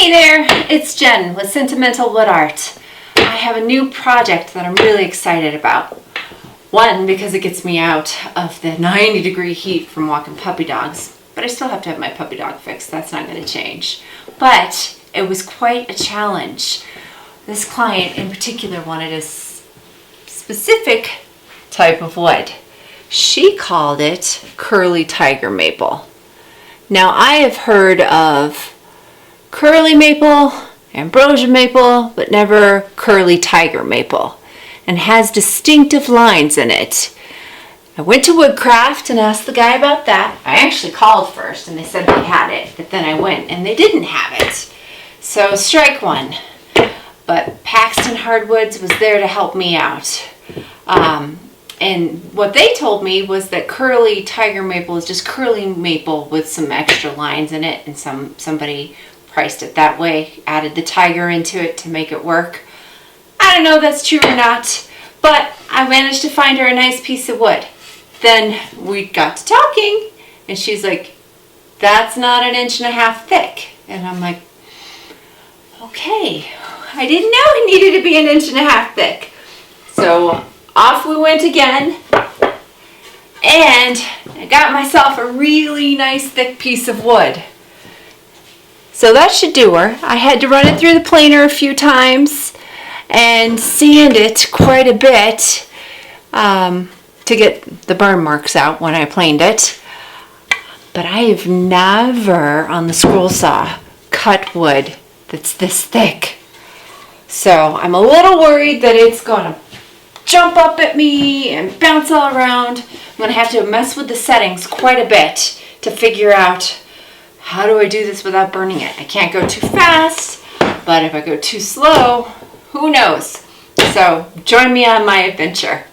Hey there, it's Jen with Sentimental Wood Art. I have a new project that I'm really excited about. One, because it gets me out of the 90-degree heat from walking puppy dogs, but I still have to have my puppy dog fixed. That's not going to change. But it was quite a challenge. This client in particular wanted a specific type of wood. She called it curly tiger maple. Now I have heard of curly maple, ambrosia maple, but never curly tiger maple, and has distinctive lines in it. I went to Woodcraft and asked the guy about that. I actually called first and they said they had it, but then I went and they didn't have it. So strike one. But Paxton Hardwoods was there to help me out. And what they told me was that curly tiger maple is just curly maple with some extra lines in it, and somebody priced it that way, added the tiger into it to make it work. I don't know if that's true or not, but I managed to find her a nice piece of wood. Then we got to talking, and she's like, that's not 1.5 inches thick. And I'm like, okay, I didn't know it needed to be 1.5 inches thick. So off we went again, and I got myself a really nice thick piece of wood. So that should do her. I had to run it through the planer a few times and sand it quite a bit to get the burn marks out when I planed it. But I have never on the scroll saw cut wood that's this thick. So I'm a little worried that it's gonna jump up at me and bounce all around. I'm gonna have to mess with the settings quite a bit to figure out how do I do this without burning it. I can't go too fast, but if I go too slow, who knows? So join me on my adventure.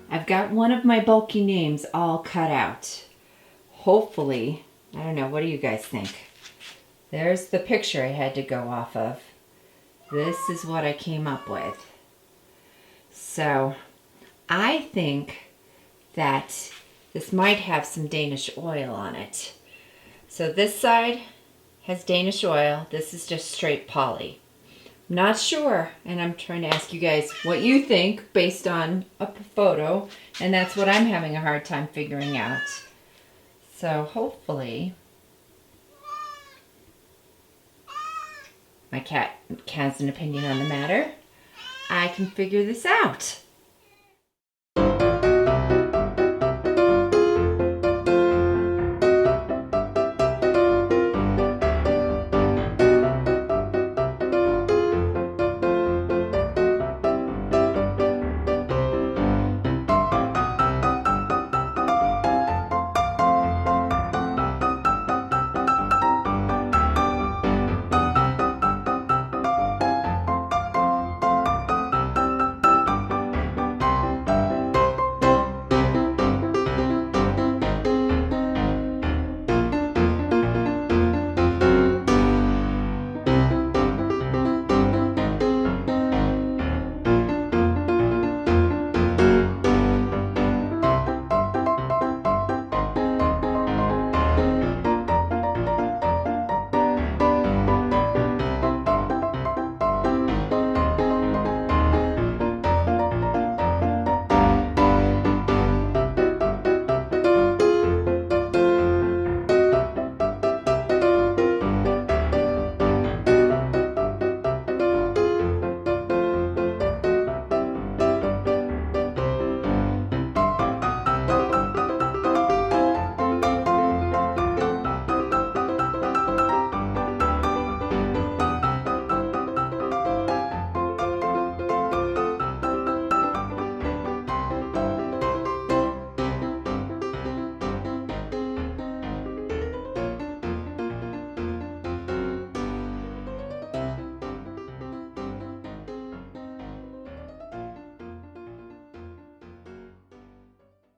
I've got one of my bulky names all cut out. Hopefully, I don't know, what do you guys think? There's the picture I had to go off of. This is what I came up with. So, I think that this might have some Danish oil on it. So this side has Danish oil. This is just straight poly. Not sure, and I'm trying to ask you guys what you think based on a photo, and that's what I'm having a hard time figuring out. So hopefully my cat has an opinion on the matter. I can figure this out.